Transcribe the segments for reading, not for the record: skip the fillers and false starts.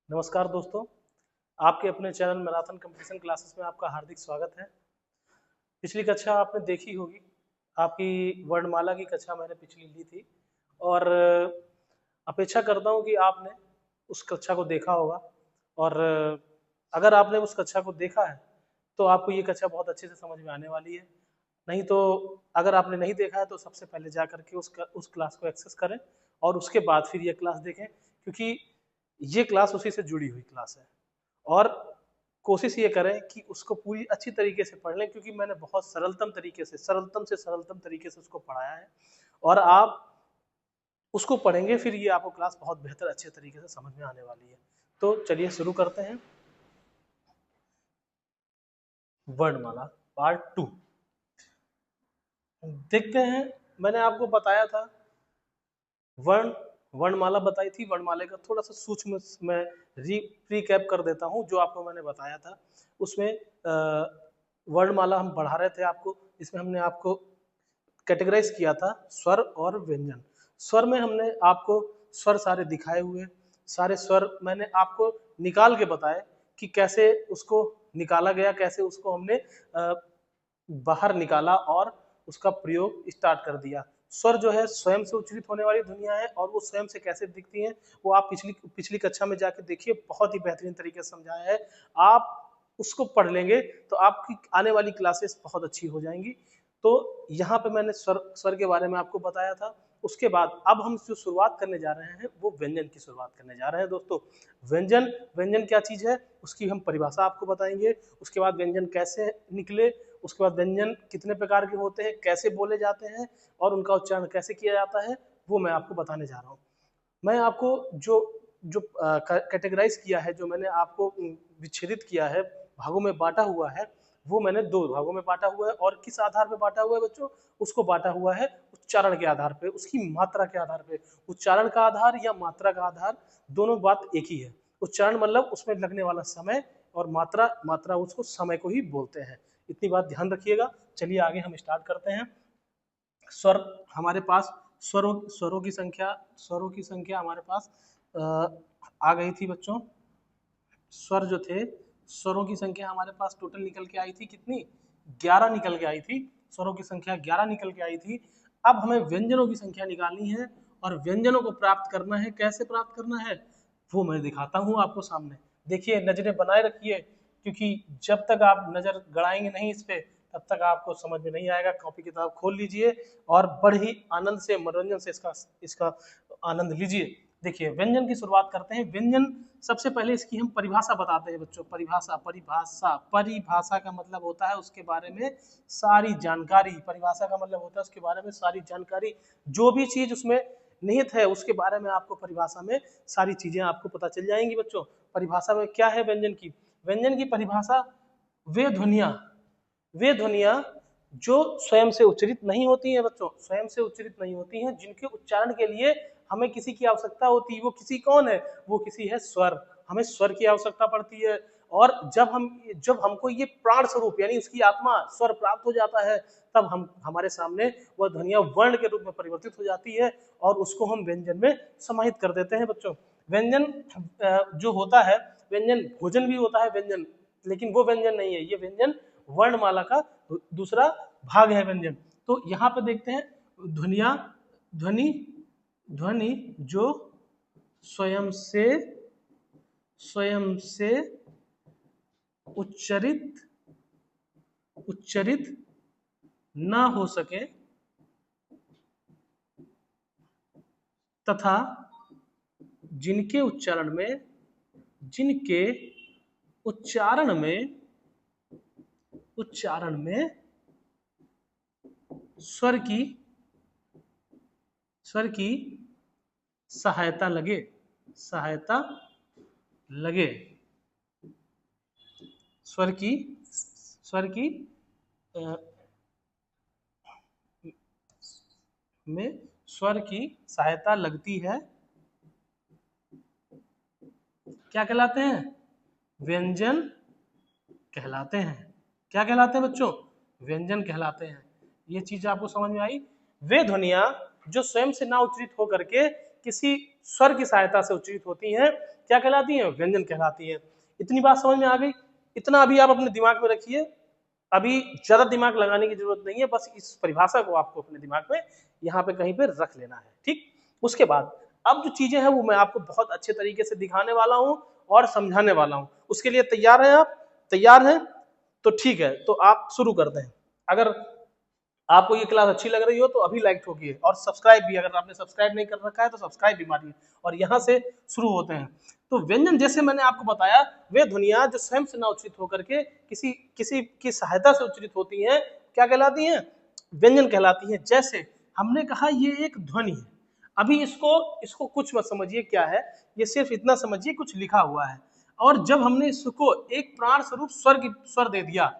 नमस्कार दोस्तों, आपके अपने चैनल मैराथन कंपटीशन क्लासेस में आपका हार्दिक स्वागत है। पिछली कक्षा आपने देखी होगी, आपकी वर्णमाला की कक्षा मैंने पिछली ली थी और अपेक्षा करता हूँ कि आपने उस कक्षा को देखा होगा और अगर आपने उस कक्षा को देखा है तो आपको ये कक्षा बहुत अच्छे से समझ में आने वाली है। नहीं तो अगर आपने नहीं देखा है तो सबसे पहले जा करके उस क्लास को एक्सेस करें और उसके बाद फिर ये क्लास देखें, क्योंकि ये क्लास उसी से जुड़ी हुई क्लास है। और कोशिश ये करें कि उसको पूरी अच्छी तरीके से पढ़ लें, क्योंकि मैंने बहुत सरलतम से सरलतम तरीके से उसको पढ़ाया है और आप उसको पढ़ेंगे फिर ये आपको क्लास बहुत बेहतर अच्छे तरीके से समझ में आने वाली है। तो चलिए शुरू करते हैं। वर्णमाला पार्ट 2 देखते हैं। मैंने आपको बताया था वर्ण वर्णमाला बताई थी। वर्णमाला का थोड़ा सा सूक्ष्म मैं रिकैप कर देता हूँ जो आपको मैंने बताया था। उसमें वर्णमाला हम पढ़ा रहे थे आपको, इसमें हमने आपको कैटेगराइज किया था स्वर और व्यंजन। स्वर में हमने आपको स्वर सारे दिखाए हुए, सारे स्वर मैंने आपको निकाल के बताए कि कैसे उसको निकाला गया, कैसे उसको हमने बाहर निकाला और उसका प्रयोग स्टार्ट कर दिया। स्वर जो है स्वयं से उच्चारित होने वाली ध्वनियां हैं और वो स्वयं से कैसे दिखती हैं वो आप पिछली पिछली कक्षा में जाके देखिए, बहुत ही बेहतरीन तरीके से समझाया है। आप उसको पढ़ लेंगे तो आपकी आने वाली क्लासेस बहुत अच्छी हो जाएंगी। तो यहाँ पे मैंने स्वर स्वर के बारे में आपको बताया था। उसके बाद अब हम जो शुरुआत करने जा रहे हैं वो व्यंजन की शुरुआत करने जा रहे हैं दोस्तों। व्यंजन व्यंजन क्या चीज है उसकी हम परिभाषा आपको बताएंगे। उसके बाद व्यंजन कैसे निकले, उसके बाद व्यंजन कितने प्रकार के होते हैं, कैसे बोले जाते हैं और उनका उच्चारण कैसे किया जाता है, वो मैं आपको बताने जा रहा हूँ। मैं आपको जो जो कैटेगराइज किया है, जो मैंने आपको विच्छेदित किया है, भागों में बांटा हुआ है, वो मैंने दो भागों में बांटा हुआ है। और किस आधार पे बांटा हुआ है बच्चों? उसको बांटा हुआ है उच्चारण के आधार पे, उसकी मात्रा के आधार पे। उच्चारण का आधार या मात्रा का आधार, दोनों बात एक ही है। उच्चारण मतलब उसमें लगने वाला समय, और मात्रा मात्रा उसको समय को ही बोलते हैं। इतनी बात ध्यान रखिएगा। चलिए आगे हम स्टार्ट करते हैं। स्वर हमारे पास, स्वरों की संख्या हमारे पास आ गई थी बच्चों। स्वर जो थे, स्वरों की संख्या हमारे पास टोटल निकल के आई थी कितनी? 11 निकल के आई थी। स्वरों की संख्या 11 निकल के आई थी। अब हमें व्यंजनों की संख्या निकालनी है और व्यंजनों को प्राप्त करना है। कैसे प्राप्त करना है वो मैं दिखाता हूँ आपको सामने। देखिए, नजरें बनाए रखिए, क्योंकि जब तक आप नजर गड़ाएंगे नहीं इस पे तब तक आपको समझ में नहीं आएगा। कॉपी किताब खोल लीजिए और बड़े ही आनंद से, मनोरंजन से इसका इसका आनंद लीजिए। देखिए, व्यंजन की शुरुआत करते हैं। व्यंजन सबसे पहले इसकी हम परिभाषा बताते हैं बच्चों। परिभाषा परिभाषा परिभाषा का मतलब होता है उसके बारे में सारी जानकारी। परिभाषा का मतलब होता है उसके बारे में सारी जानकारी। जो भी चीज उसमें निहित है उसके बारे में आपको परिभाषा में सारी चीजें आपको पता चल जाएंगी बच्चों। परिभाषा में क्या है व्यंजन की? व्यंजन की परिभाषा, वे ध्वनियां वे ध्वनियां जो स्वयं से उच्चारित नहीं होती हैं बच्चों, स्वयं से उच्चारित नहीं होती हैं, जिनके उच्चारण के लिए हमें किसी की आवश्यकता होती है। वो किसी कौन है? वो किसी है स्वर। हमें स्वर की आवश्यकता पड़ती है। और जब हमको ये प्राण स्वरूप यानी उसकी आत्मा स्वर प्राप्त हो जाता है, तब हम हमारे सामने वह ध्वनियां वर्ण के रूप में परिवर्तित हो जाती है और उसको हम व्यंजन में समाहित कर देते हैं बच्चों। व्यंजन जो होता है, व्यंजन भोजन भी होता है व्यंजन, लेकिन वो व्यंजन नहीं है। ये व्यंजन वर्णमाला का दूसरा भाग है व्यंजन। तो यहाँ पे देखते हैं ध्वनिया ध्वनि ध्वनि जो स्वयं से उच्चारित उच्चारित ना हो सके तथा जिनके उच्चारण में स्वर की सहायता लगे स्वर की में स्वर की सहायता लगती है, क्या कहलाते हैं? व्यंजन कहलाते हैं। क्या कहलाते हैं बच्चों? व्यंजन कहलाते हैं। ये चीज आपको समझ में आई? वे ध्वनियां जो स्वयं से ना उच्चारित होकर के किसी स्वर की सहायता से उच्चारित होती हैं क्या कहलाती हैं? व्यंजन कहलाती हैं। इतनी बात समझ में आ गई? इतना अभी आप अपने दिमाग में रखिए, अभी ज्यादा दिमाग लगाने की जरूरत नहीं है, बस इस परिभाषा को आपको अपने दिमाग में यहाँ पे कहीं पे रख लेना है। ठीक, उसके बाद अब जो चीजें हैं वो मैं आपको बहुत अच्छे तरीके से दिखाने वाला हूँ और समझाने वाला हूँ। उसके लिए तैयार हैं आप? तैयार हैं तो ठीक है, तो आप शुरू करते हैं। अगर आपको ये क्लास अच्छी लग रही हो तो अभी लाइक ठोकिए और सब्सक्राइब भी, अगर आपने सब्सक्राइब नहीं कर रखा है तो सब्सक्राइब भी मारिए। और यहाँ से शुरू होते हैं। तो व्यंजन जैसे मैंने आपको बताया, वे ध्वनियां जो स्वयं से ना उच्चरित होकर के किसी किसी की सहायता से उच्चरित होती हैं क्या कहलाती हैं? व्यंजन कहलाती हैं। जैसे हमने कहा ये एक ध्वनि है, अभी इसको इसको कुछ मत समझिए क्या है, ये सिर्फ इतना समझिए कुछ लिखा हुआ है। और जब हमने इसको एक प्राण स्वरूप स्वर दे दिया,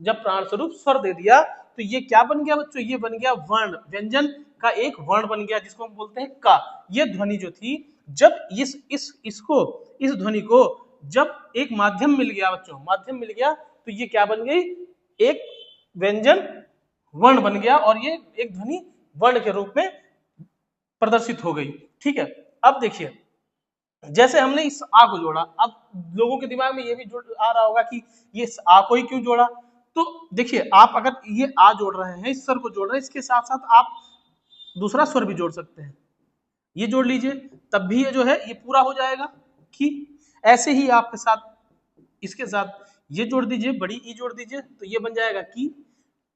जब प्राण स्वरूप स्वर दे दिया तो ये क्या बन गया बच्चों? ये बन गया वर्ण, व्यंजन का एक वर्ण बन गया जिसको हम बोलते हैं का। ये ध्वनि जो थी, जब इस ध्वनि को जब एक माध्यम मिल गया बच्चों, माध्यम मिल गया तो ये क्या बन गई? एक व्यंजन वर्ण बन गया और ये एक ध्वनि वर्ण के रूप में प्रदर्शित हो गई। ठीक है, अब देखिए जैसे हमने इस आ को जोड़ा, अब लोगों के दिमाग में ये भी आ रहा होगा कि ये आ को ही क्यों जोड़ा। तो देखिए आप अगर ये आ जोड़ रहे हैं, इस स्वर को जोड़ रहे हैं, इसके साथ साथ आप दूसरा स्वर भी जोड़ सकते हैं, ये जोड़ लीजिए, तब भी ये जो है ये पूरा हो जाएगा। कि ऐसे ही आपके साथ इसके साथ ये जोड़ दीजिए, बड़ी ई जोड़ दीजिए, तो ये बन जाएगा की।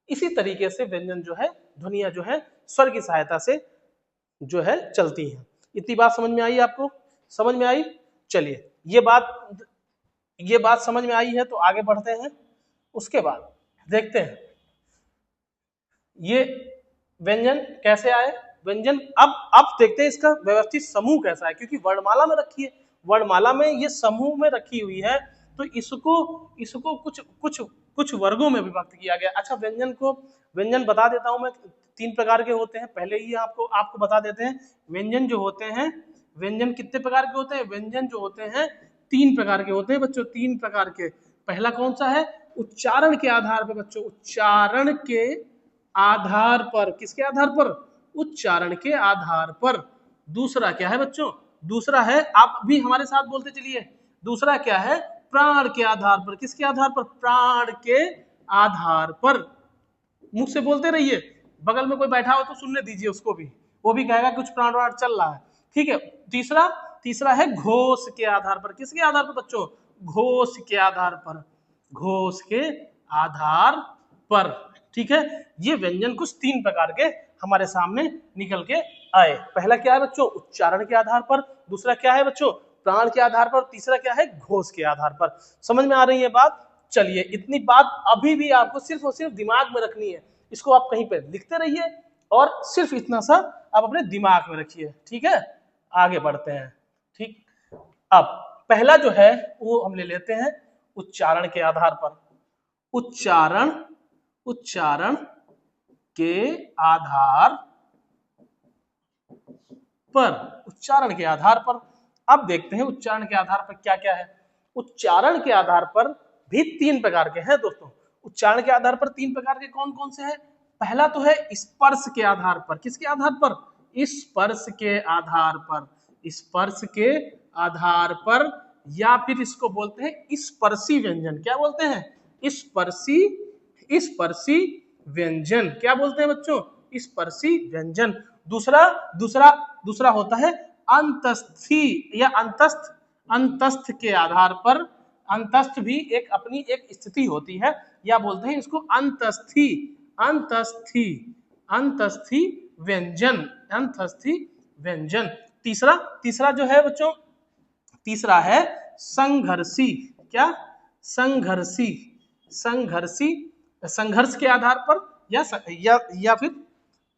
इसी तरीके से व्यंजन जो है, ध्वनियां जो है स्वर की सहायता से जो है चलती हैं। इतनी बात समझ में आई आपको? समझ में आई? चलिए ये बात समझ में आई है तो आगे बढ़ते हैं। उसके बाद देखते हैं ये व्यंजन कैसे आए। व्यंजन अब देखते हैं इसका व्यवस्थित समूह कैसा है, क्योंकि वर्णमाला में रखी है, वर्णमाला में ये समूह में रखी हुई है, तो इसको कुछ वर्गों में विभक्त किया गया। अच्छा, व्यंजन बता देता हूं मैं, 3 प्रकार के होते हैं, पहले ही आपको बता देते हैं। व्यंजन जो होते हैं, व्यंजन कितने प्रकार के होते हैं? व्यंजन जो होते हैं 3 प्रकार के होते हैं बच्चों, 3 प्रकार के। पहला कौन सा है? उच्चारण के आधार पर बच्चों, उच्चारण के आधार पर। किसके आधार पर? उच्चारण के आधार पर। दूसरा क्या है बच्चों? दूसरा है, आप भी हमारे साथ बोलते चलिए, दूसरा क्या है? प्राण के आधार पर। किसके आधार पर? प्राण के आधार पर। मुख से बोलते रहिए, बगल में कोई बैठा हो तो सुनने दीजिए उसको भी, वो भी कहेगा कुछ प्राण वाण चल रहा है। ठीक है, तीसरा है घोष के आधार पर। किसके आधार पर बच्चों? घोष के आधार पर, घोष के आधार पर। ठीक है, ये व्यंजन कुछ 3 प्रकार के हमारे सामने निकल के आए। पहला क्या है बच्चों? उच्चारण के आधार पर। दूसरा क्या है बच्चों? प्राण के आधार पर। तीसरा क्या है? घोष के आधार पर। समझ में आ रही है बात? चलिए, इतनी बात अभी भी आपको सिर्फ और सिर्फ दिमाग में रखनी है, इसको आप कहीं पर लिखते रहिए और सिर्फ इतना सा आप अपने दिमाग में रखिए। ठीक है, आगे बढ़ते हैं। ठीक, अब पहला जो है वो हम ले लेते हैं उच्चारण के आधार पर। उच्चारण के आधार पर, उच्चारण के आधार पर। अब देखते हैं उच्चारण के आधार पर क्या क्या है। उच्चारण के आधार पर भी 3 प्रकार के हैं दोस्तों। उच्चारण के आधार पर 3 प्रकार के कौन कौन से हैं? पहला तो है स्पर्श के आधार पर। किसके आधार पर? स्पर्श के आधार पर। स्पर्श के आधार पर, या फिर इसको बोलते हैं स्पर्शी व्यंजन। क्या बोलते हैं? स्पर्शी व्यंजन। क्या बोलते हैं बच्चों? स्पर्शी व्यंजन। दूसरा होता है अंतस्थी या अंतस्थ के आधार पर। अंतस्थ भी एक अपनी एक स्थिति होती है, या बोलते हैं इसको अंतस्थी व्यंजन। अंतस्थी व्यंजन। तीसरा जो है बच्चों, तीसरा है संघर्षी। क्या? संघर्ष के आधार पर, या फिर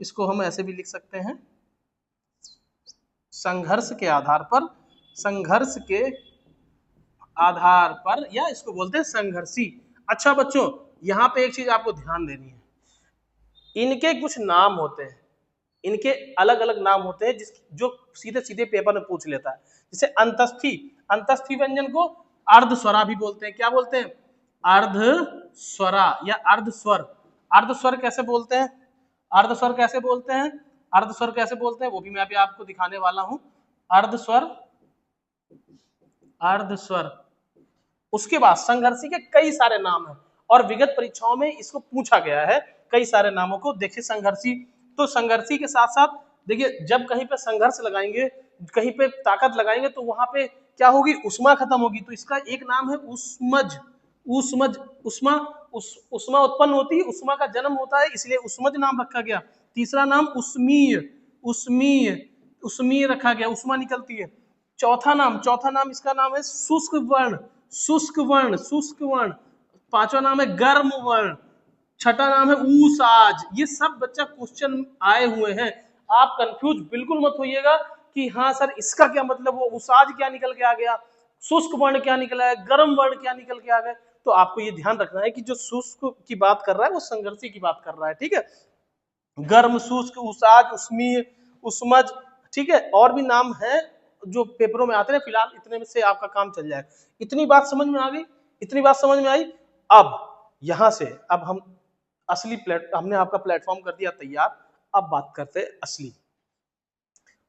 इसको हम ऐसे भी लिख सकते हैं, संघर्ष के आधार पर, संघर्ष के आधार पर, या इसको बोलते हैं संघर्षी। अच्छा बच्चों, यहां पे एक चीज आपको ध्यान देनी है, इनके कुछ नाम होते हैं, इनके अलग अलग नाम होते हैं जो सीधे सीधे पेपर में पूछ लेता है। जैसे अंतस्थी व्यंजन को अर्धस्वरा भी बोलते हैं। क्या बोलते हैं? अर्धस्वरा या अर्धस्वर। अर्धस्वर कैसे बोलते हैं? अर्धस्वर कैसे बोलते हैं वो भी मैं अभी आपको दिखाने वाला हूं। अर्धस्वर, अर्धस्वर। उसके बाद संघर्षी के कई सारे नाम हैं और विगत परीक्षाओं में इसको पूछा गया है कई सारे नामों को। देखिए संघर्षी, तो संघर्षी के साथ साथ देखिए जब कहीं पे संघर्ष लगाएंगे, कहीं पे ताकत लगाएंगे तो वहां पे क्या होगी, उष्मा खत्म होगी। तो इसका एक नाम है उष्मज, उष्मज, उष्मा, उष्मा उत्पन्न होती है, उष्मा का जन्म होता है, इसलिए उष्मज नाम रखा गया। तीसरा नाम उष्मीय, उष्मीय, उष्मीय रखा गया, उष्मा निकलती है। चौथा नाम इसका नाम है शुष्क वर्ण, शुष्क वर्ण, शुष्क वर्ण। पांचवा नाम है गर्म वर्ण। छठा नाम है ऊसाज। ये सब बच्चा क्वेश्चन आए हुए हैं, आप कंफ्यूज बिल्कुल मत होइएगा कि हाँ सर इसका क्या मतलब, वो ऊसाज क्या निकल के आ गया, शुष्क वर्ण क्या निकला है, गर्म वर्ण क्या निकल के आ गए। तो आपको ये ध्यान रखना है कि जो शुष्क की बात कर रहा है वो संघर्षी की बात कर रहा है, ठीक है। गर्म, शुष्क, उसाज, उष्मीय, उष्मज, ठीक है। और भी नाम है जो पेपरों में आते हैं, फिलहाल इतने में से आपका काम चल जाए। इतनी बात समझ में आ गई, इतनी बात समझ में आई। अब यहां से अब हम असली हमने आपका प्लेटफॉर्म कर दिया तैयार। अब बात करते हैं असली,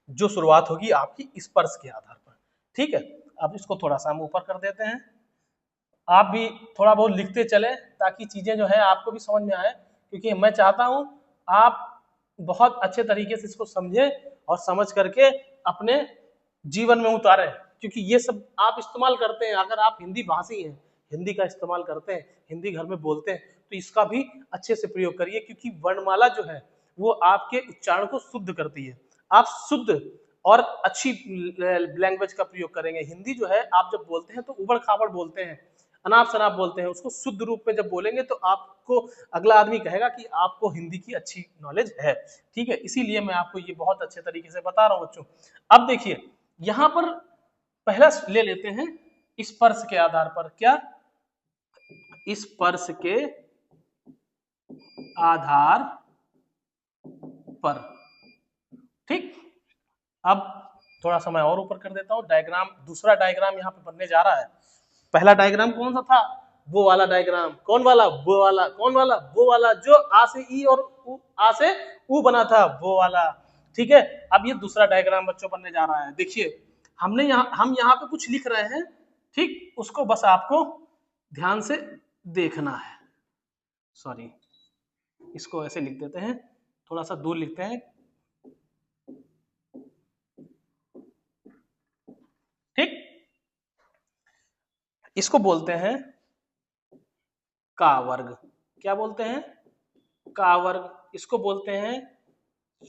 जो शुरुआत होगी आपकी स्पर्श के आधार पर, ठीक है। अब इसको थोड़ा सा हम ऊपर कर देते हैं, आप भी थोड़ा बहुत लिखते चले ताकि चीजें जो है आपको भी समझ में आए, क्योंकि मैं चाहता हूं आप बहुत अच्छे तरीके से इसको समझें और समझ करके अपने जीवन में उतारें, क्योंकि ये सब आप इस्तेमाल करते हैं। अगर आप हिंदी भाषी हैं, हिंदी का इस्तेमाल करते हैं, हिंदी घर में बोलते हैं, तो इसका भी अच्छे से प्रयोग करिए, क्योंकि वर्णमाला जो है वो आपके उच्चारण को शुद्ध करती है। आप शुद्ध और अच्छी लैंग्वेज का प्रयोग करेंगे। हिंदी जो है आप जब बोलते हैं तो उबड़ खाबड़ बोलते हैं, अनाप शनाप बोलते हैं। उसको शुद्ध रूप में जब बोलेंगे तो आपको अगला आदमी कहेगा कि आपको हिंदी की अच्छी नॉलेज है, ठीक है। इसीलिए मैं आपको ये बहुत अच्छे तरीके से बता रहा हूँ बच्चों। अब देखिए यहां पर पहला ले लेते हैं स्पर्श के आधार पर। क्या? स्पर्श के आधार पर, ठीक। अब थोड़ा सा मैं और ऊपर कर देता हूं डायग्राम। दूसरा डायग्राम यहां पे बनने जा रहा है। पहला डायग्राम कौन सा था? वो वाला डायग्राम। कौन वाला? वो वाला। कौन वाला? वो वाला जो आ से ई और आ से उ बना था, वो वाला, ठीक है। अब ये दूसरा डायग्राम बच्चों बनने जा रहा है। देखिए हम यहाँ पे कुछ लिख रहे हैं, ठीक, उसको बस आपको ध्यान से देखना है। सॉरी, इसको ऐसे लिख देते हैं, थोड़ा सा दूर लिखते हैं, ठीक। इसको बोलते हैं का वर्ग। क्या बोलते हैं? का वर्ग। इसको बोलते हैं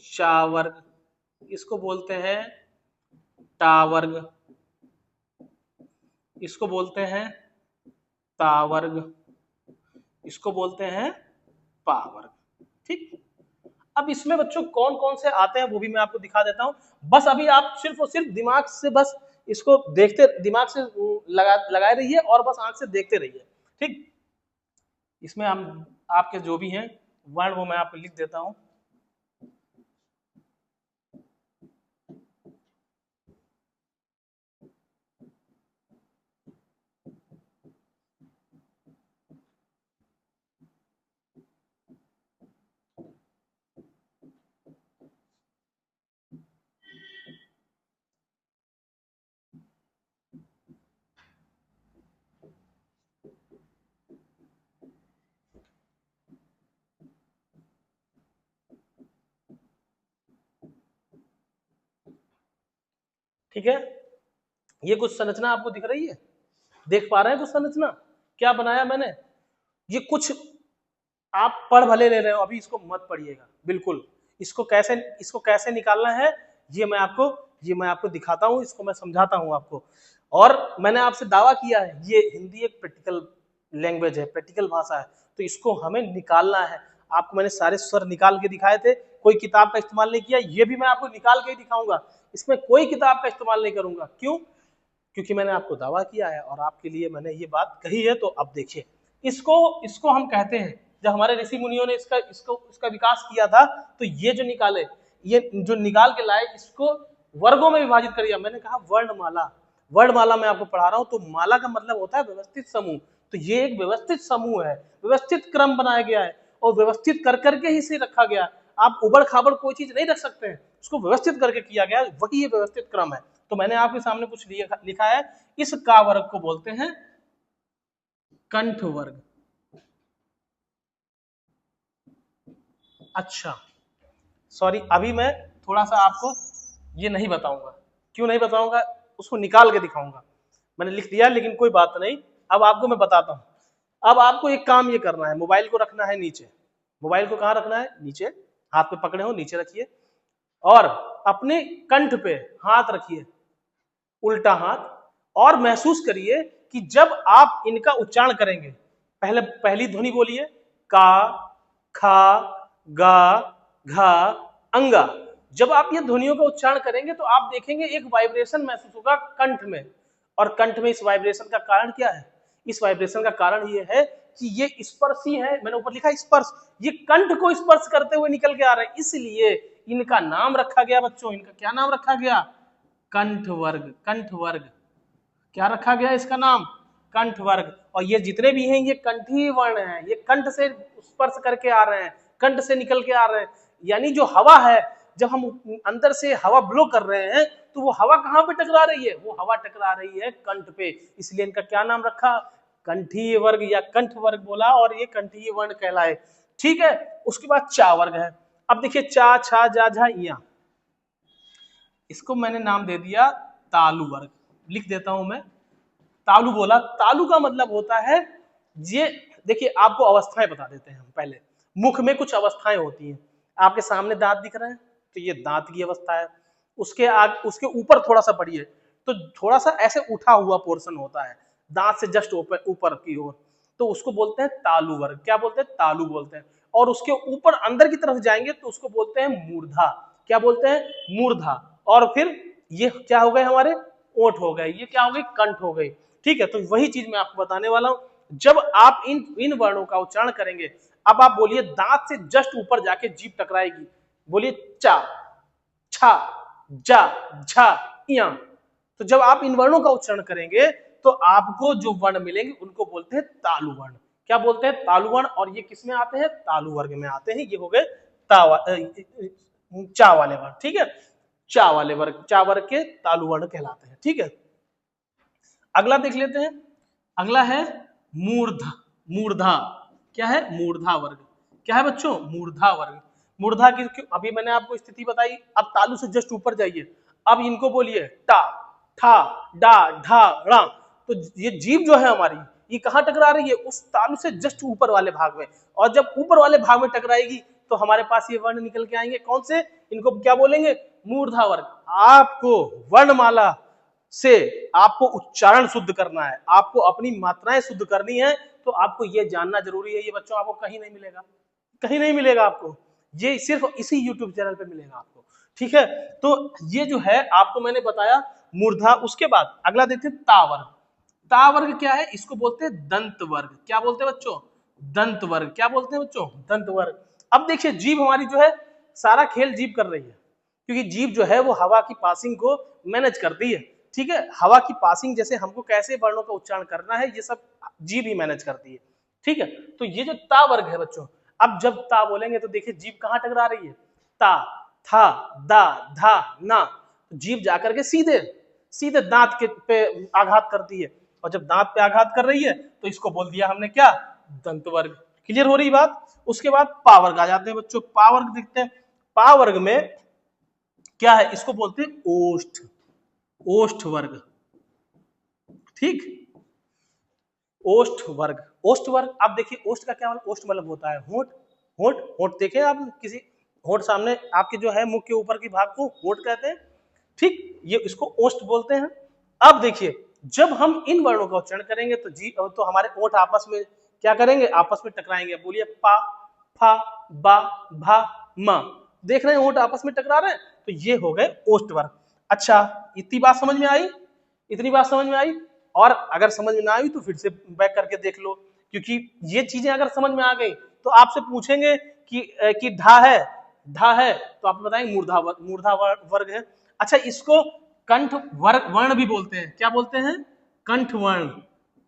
शा वर्ग। इसको बोलते हैं टा वर्ग। इसको बोलते हैं ता वर्ग। इसको बोलते हैं पा वर्ग, ठीक। अब इसमें बच्चों कौन कौन से आते हैं वो भी मैं आपको दिखा देता हूं। बस अभी आप सिर्फ और सिर्फ दिमाग से बस इसको देखते, दिमाग से लगाए रहिए और बस आंख से देखते रहिए, ठीक। इसमें हम आपके जो भी हैं वर्ण वो मैं आपको लिख देता हूं। ठीक है, ये कुछ संरचना आपको दिख रही है, देख पा रहे हैं कुछ संरचना क्या बनाया मैंने? ये कुछ आप पढ़ भले ले रहे हो, अभी इसको मत पढ़िएगा बिल्कुल। इसको कैसे निकालना है ये मैं आपको दिखाता हूँ, इसको मैं समझाता हूँ आपको। और मैंने आपसे दावा किया है ये हिंदी एक प्रैक्टिकल लैंग्वेज है, प्रैक्टिकल भाषा है, तो इसको हमें निकालना है। आपको मैंने सारे स्वर निकाल के दिखाए थे, कोई किताब का इस्तेमाल नहीं किया। ये भी मैं आपको निकाल के ही दिखाऊंगा, इसमें कोई किताब का इस्तेमाल नहीं करूंगा। क्यों? क्योंकि मैंने आपको दावा किया है और आपके लिए मैंने ये बात कही है। तो अब देखिए इसको हम कहते हैं, जब हमारे ऋषि मुनियों ने इसका विकास किया था, तो ये जो निकाले, ये जो निकाल के लाए, इसको वर्गों में विभाजित कर दिया। मैंने कहा वर्णमाला, वर्णमाला मैं आपको पढ़ा रहा हूं, तो माला का मतलब होता है व्यवस्थित समूह। तो ये एक व्यवस्थित समूह है, व्यवस्थित क्रम बनाया गया है और व्यवस्थित कर करके ही इसे रखा गया। आप उबड़ खाबड़ कोई चीज नहीं रख सकते हैं, उसको व्यवस्थित करके किया गया, वही ये व्यवस्थित क्रम है। तो मैंने आपके सामने कुछ लिखा है, इस का वर्ग को बोलते हैं कंठ वर्ग। अच्छा सॉरी, अभी मैं थोड़ा सा आपको ये नहीं बताऊंगा, क्यों नहीं बताऊंगा, उसको निकाल के दिखाऊंगा। मैंने लिख दिया लेकिन कोई बात नहीं, अब आपको मैं बताता हूं। अब आपको एक काम ये करना है, मोबाइल को रखना है नीचे। मोबाइल को कहाँ रखना है? नीचे, हाथ पे पकड़े हो नीचे रखिए, और अपने कंठ पे हाथ रखिए, उल्टा हाथ, और महसूस करिए कि जब आप इनका उच्चारण करेंगे, पहली ध्वनि बोलिए, का, खा, गा, घा, अंगा। जब आप ये ध्वनियों का उच्चारण करेंगे तो आप देखेंगे एक वाइब्रेशन महसूस होगा कंठ में, और कंठ में इस वाइब्रेशन का कारण क्या है? इस वाइब्रेशन का कारण ये है कि ये स्पर्शी है, मैंने ऊपर लिखा स्पर्श, ये कंठ को स्पर्श करते हुए निकल के आ रहे हैं, इसलिए इनका नाम रखा गया बच्चों, इनका क्या नाम रखा गया? कंठ वर्ग। कंठ वर्ग क्या रखा गया इसका नाम? कंठ वर्ग। और ये जितने भी हैं ये कंठी वर्ण हैं, ये कंठ से स्पर्श करके आ रहे हैं, कंठ से निकल के आ रहे हैं। यानी जो हवा है, जब हम अंदर से हवा ब्लो कर रहे हैं तो वो हवा कहाँ पे टकरा रही है? वो हवा टकरा रही है कंठ पे, इसलिए इनका क्या नाम रखा? कंठीय वर्ग या कंठ वर्ग बोला, और ये कंठीय वर्ण कहलाए। ठीक है, उसके बाद चा वर्ग है। अब देखिए चा, छा, जा, झा, इया, इसको मैंने नाम दे दिया तालु वर्ग। लिख देता हूं मैं, तालु बोला, तालु का मतलब होता है, ये देखिए आपको अवस्थाएं बता देते हैं हम पहले। मुख में कुछ अवस्थाएं होती हैं, आपके सामने दांत दिख रहे हैं तो ये दांत की अवस्था है, उसके ऊपर थोड़ा सा बढ़िए तो थोड़ा सा ऐसे उठा हुआ पोर्शन होता है दांत से जस्ट ऊपर की ओर, तो उसको बोलते हैं तालु वर्ग। क्या बोलते हैं? तालु बोलते हैं। और उसके ऊपर अंदर की तरफ जाएंगे तो उसको बोलते हैं मूर्धा। क्या बोलते हैं? मूर्धा। और फिर ये क्या हो गए हमारे? ओठ हो गए। ये क्या हो गई? कंठ हो गई। ठीक है, तो वही चीज मैं आपको बताने वाला हूं। जब आप इन वर्णों का उच्चारण करेंगे, अब आप बोलिए दांत से जस्ट ऊपर जाके जीभ टकराएगी, बोलिए चा, छा, जा, झा, इया। तो जब आप इन वर्णों का उच्चारण करेंगे तो आपको जो वर्ण मिलेंगे उनको बोलते हैं तालु वर्ण। क्या बोलते हैं? तालु वर्ण। और ये किस में आते हैं? तालु वर्ग में आते हैं। ये हो गए चा वाले वर्ण। ठीक है, चा वाले वर्ग, चा वर्ग के तालु वर्ण कहलाते हैं। ठीक है, अगला देख लेते हैं। अगला है मूर्धा। मूर्धा क्या है? मूर्धा वर्ग। क्या है बच्चों? मूर्धा वर्ग। मूर्धा की अभी मैंने आपको स्थिति बताई। अब तालु से जस्ट ऊपर जाइए, अब इनको बोलिए टा, ठा, डा, ढा, ड़ा। तो ये जीभ जो है हमारी, ये कहाँ टकरा रही है? उस तालु से जस्ट ऊपर वाले भाग में। और जब ऊपर वाले भाग में टकराएगी तो हमारे पास ये वर्ण निकल के आएंगे। कौन से? इनको क्या बोलेंगे? मूर्धा वर्ग। आपको वर्णमाला से आपको उच्चारण शुद्ध करना है, आपको अपनी मात्राएं शुद्ध करनी है, तो आपको ये जानना जरूरी है। ये बच्चों आपको कहीं नहीं मिलेगा, कहीं नहीं मिलेगा आपको, ये सिर्फ इसी YouTube चैनल पे मिलेगा आपको। ठीक है, तो ये जो है आपको मैंने बताया मूर्धा। उसके बाद अगला देखते हैं तावर्ग। तावर्ग क्या है? इसको बोलते हैं दंत वर्ग। क्या बोलते हैं बच्चों? दंत वर्ग। क्या बोलते हैं बच्चों? दंत वर्ग। अब देखिए जीभ हमारी जो है, सारा खेल जीभ कर रही है, क्योंकि जीभ जो है वो हवा की पासिंग को मैनेज करती है। ठीक है, हवा की पासिंग, जैसे हमको कैसे वर्णों का उच्चारण करना है, ये सब जीभ ही मैनेज करती है। ठीक है, तो ये जो ता वर्ग है बच्चों, अब जब ता बोलेंगे तो देखिए जीभ कहाँ टकरा रही है? ता, था, दा, धा, ना। जीभ जाकर के सीधे सीधे दांत के पे आघात करती है, और जब दांत पे आघात कर रही है तो इसको बोल दिया हमने क्या? दंत वर्ग। क्लियर हो रही बात? उसके बाद पावर्ग आ जाते हैं बच्चों। पावर्ग देखते हैं। पावर्ग में क्या है? इसको बोलते हैं ओष्ठ। ओष्ठ वर्ग। ठीक, ओष्ठ वर्ग। ओष्ठ वर्ग, आप देखिए ओष्ठ का क्या मतलब? ओष्ठ मतलब होता है होंठ। होंठ, होंठ देखे आप किसी? होंठ सामने आपके जो है मुख के ऊपर की भाग को होंठ कहते हैं। ठीक, ये इसको ओष्ठ बोलते हैं। अब देखिए जब हम इन वर्णों का उच्चारण करेंगे तो हमारे ओंठ आपस में क्या करेंगे? आपस में टकराएंगे। बोलिए पा, फा, बा, भा, मा। देख रहे हैं ओंठ आपस में टकरा रहे हैं, तो ये हो गए ओष्ठ वर्ग। अच्छा, इतनी बात समझ में आई? इतनी बात समझ में आई? और अगर समझ में ना आई तो फिर से बैक करके देख लो, क्योंकि ये चीजें अगर समझ में आ गई तो आपसे पूछेंगे कि ढा है, ढा है, तो आप बताएंगे मूर्धा वर्ग है। अच्छा, इसको कंठ वर्ण भी बोलते हैं। क्या बोलते हैं? कंठ वर्ण।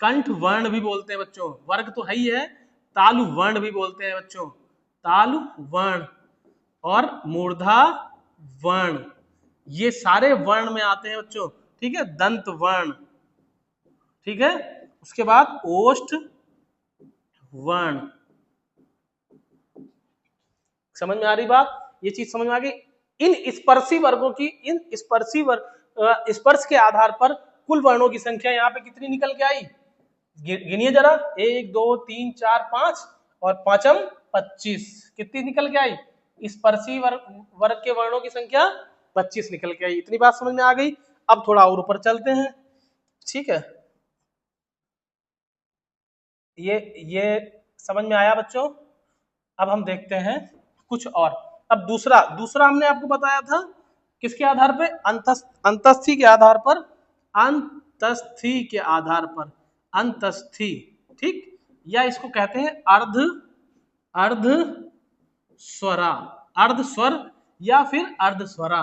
कंठ वर्ण भी बोलते हैं बच्चों। वर्ग तो है ही है, तालु वर्ण भी बोलते हैं बच्चों। तालु वर्ण। और मूर्धा वर्ण, ये सारे वर्ण में आते हैं बच्चों, ठीक है, दंत वर्ण, ठीक है। उसके बाद ओष्ठ वर्ण, समझ में आ रही बात, ये चीज समझ में आ गई। इन स्पर्शी वर्गों की, इन स्पर्शी वर्ग, स्पर्श के आधार पर कुल वर्णों की संख्या यहाँ पे कितनी निकल के आई, गिनिए जरा, 1 2 3 4 5 और पांचम 25, कितनी निकल के आई, स्पर्शी वर्ग के वर्णों की संख्या 25 निकल के आई। इतनी बात समझ में आ गई। अब थोड़ा और ऊपर चलते हैं, ठीक है, ये समझ में आया बच्चों। अब हम देखते हैं कुछ और। अब दूसरा दूसरा हमने आपको बताया था किसके आधार पे, अंतस्थी के आधार पर, अंतस्थी के आधार पर, अंतस्थी, ठीक, या इसको कहते हैं अर्ध स्वरा, अर्ध स्वर या फिर अर्ध स्वरा।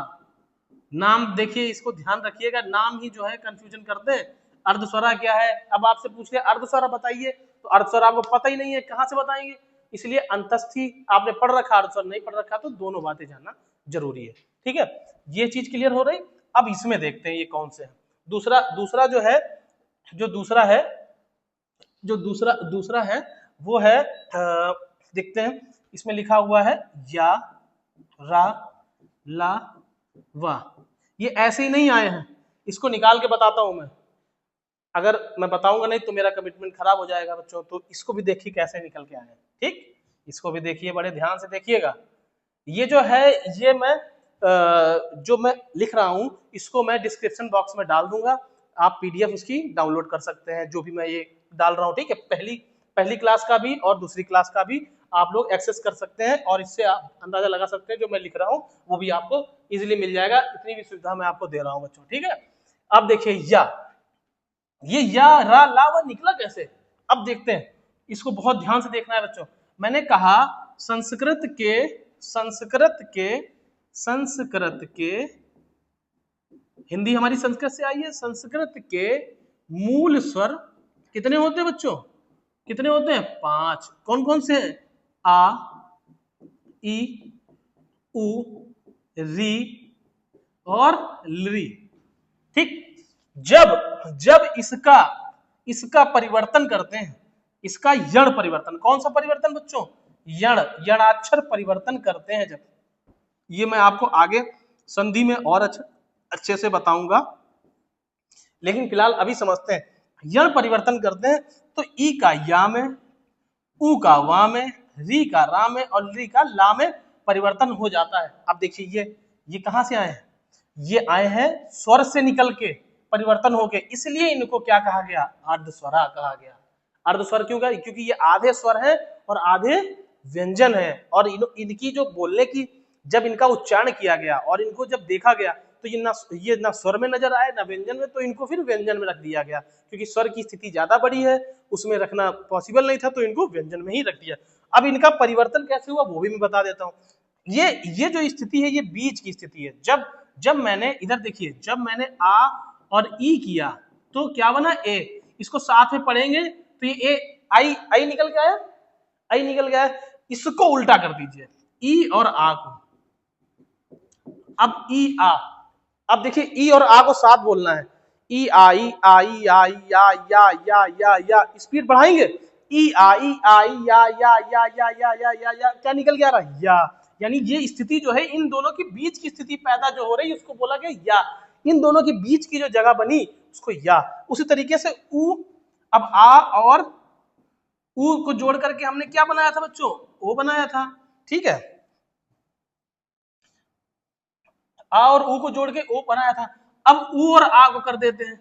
नाम देखिए, इसको ध्यान रखिएगा, नाम ही जो है कंफ्यूजन करते हैं। अर्धस्वरा क्या है, अब आपसे पूछ लिया अर्धस्वरा बताइए, तो अर्धस्वरा आपको पता ही नहीं है, कहां से बताएंगे, इसलिए अंतस्थी आपने पढ़ रखा, अर्धस्वर नहीं पढ़ रखा, तो दोनों बातें जानना जरूरी है, ठीक है। ये चीज क्लियर हो रही। अब इसमें देखते हैं ये कौन से हैं। दूसरा जो है, जो दूसरा है वो है, देखते हैं, इसमें लिखा हुआ है या, रा, ला, वाह, ये ऐसे ही नहीं आए हैं, इसको निकाल के बताता हूं मैं, अगर मैं बताऊंगा नहीं तो मेरा कमिटमेंट खराब हो जाएगा बच्चों, तो इसको भी देखिए कैसे निकल के आए हैं, ठीक, इसको भी देखिए, बड़े ध्यान से देखिएगा। ये जो है, ये मैं जो मैं लिख रहा हूं, इसको मैं डिस्क्रिप्शन बॉक्स में डाल दूंगा, आप पीडीएफ उसकी डाउनलोड कर सकते हैं, जो भी मैं ये डाल रहा हूं, ठीक है, पहली क्लास का भी और दूसरी क्लास का भी आप लोग एक्सेस कर सकते हैं, और इससे आप अंदाजा लगा सकते हैं जो मैं लिख रहा हूं वो भी आपको इजीली मिल जाएगा, इतनी भी सुविधा मैं आपको दे रहा हूं बच्चों, ठीक है। अब देखिए ये या, रा, ला, वा निकला कैसे, अब देखते हैं, इसको बहुत ध्यान से देखना है बच्चों। मैंने कहा संस्कृत के, हिंदी हमारी संस्कृत से आई है, संस्कृत के मूल स्वर कितने होते हैं बच्चों, कितने होते हैं, 5। कौन कौन से हैं, आ, ई, उ, री और ली, ठीक। जब इसका परिवर्तन करते हैं, इसका यण परिवर्तन, कौन सा परिवर्तन बच्चों, यणाक्षर परिवर्तन करते हैं जब, ये मैं आपको आगे संधि में और अच्छे से बताऊंगा, लेकिन फिलहाल अभी समझते हैं। यण परिवर्तन करते हैं तो ई का या में, उ का वा में, री का रा में और ली का ला में परिवर्तन हो जाता है। अब देखिए ये कहां से आए हैं, ये आए हैं स्वर से निकल के परिवर्तन होके, इसलिए इनको क्या कहा गया, अर्धस्वरा कहा गया। अर्धस्वर क्यों कहा, क्योंकि ये आधे स्वर है और आधे व्यंजन है, और इनकी जो बोलने की, जब इनका उच्चारण किया गया और इनको जब देखा गया तो ये ना स्वर में नजर आए ना व्यंजन में, तो इनको फिर व्यंजन में रख दिया गया, क्योंकि स्वर की स्थिति ज्यादा बड़ी है, उसमें रखना पॉसिबल नहीं था, तो इनको व्यंजन में ही रख दिया। अब इनका परिवर्तन कैसे हुआ वो भी मैं बता देता हूँ। ये जो स्थिति है, ये बीच की स्थिति है। जब मैंने, इधर देखिए, जब मैंने आ और ई किया तो क्या बना, ए, इसको साथ में पढ़ेंगे तो ये ए, आई निकल के आया, आई निकल गया, इसको उल्टा कर दीजिए, ई और आ को, अब ई आ, अब देखिए ई और आ को साथ बोलना है, ई आई आई आई या स्पीड बढ़ाएंगे, ई आई आई या क्या निकल गया रहा, या, यानी ये स्थिति जो है इन दोनों की बीच की स्थिति पैदा जो हो रही है उसको बोला गया या, इन दोनों की बीच की जो जगह बनी उसको या। उसी तरीके से उ, अब आ और उ को जोड़ करके हमने क्या बनाया था बच्चों, ओ बनाया था, ठीक है, आ और उ को जोड़ के ओ बनाया था। अब उ और आ को कर देते हैं,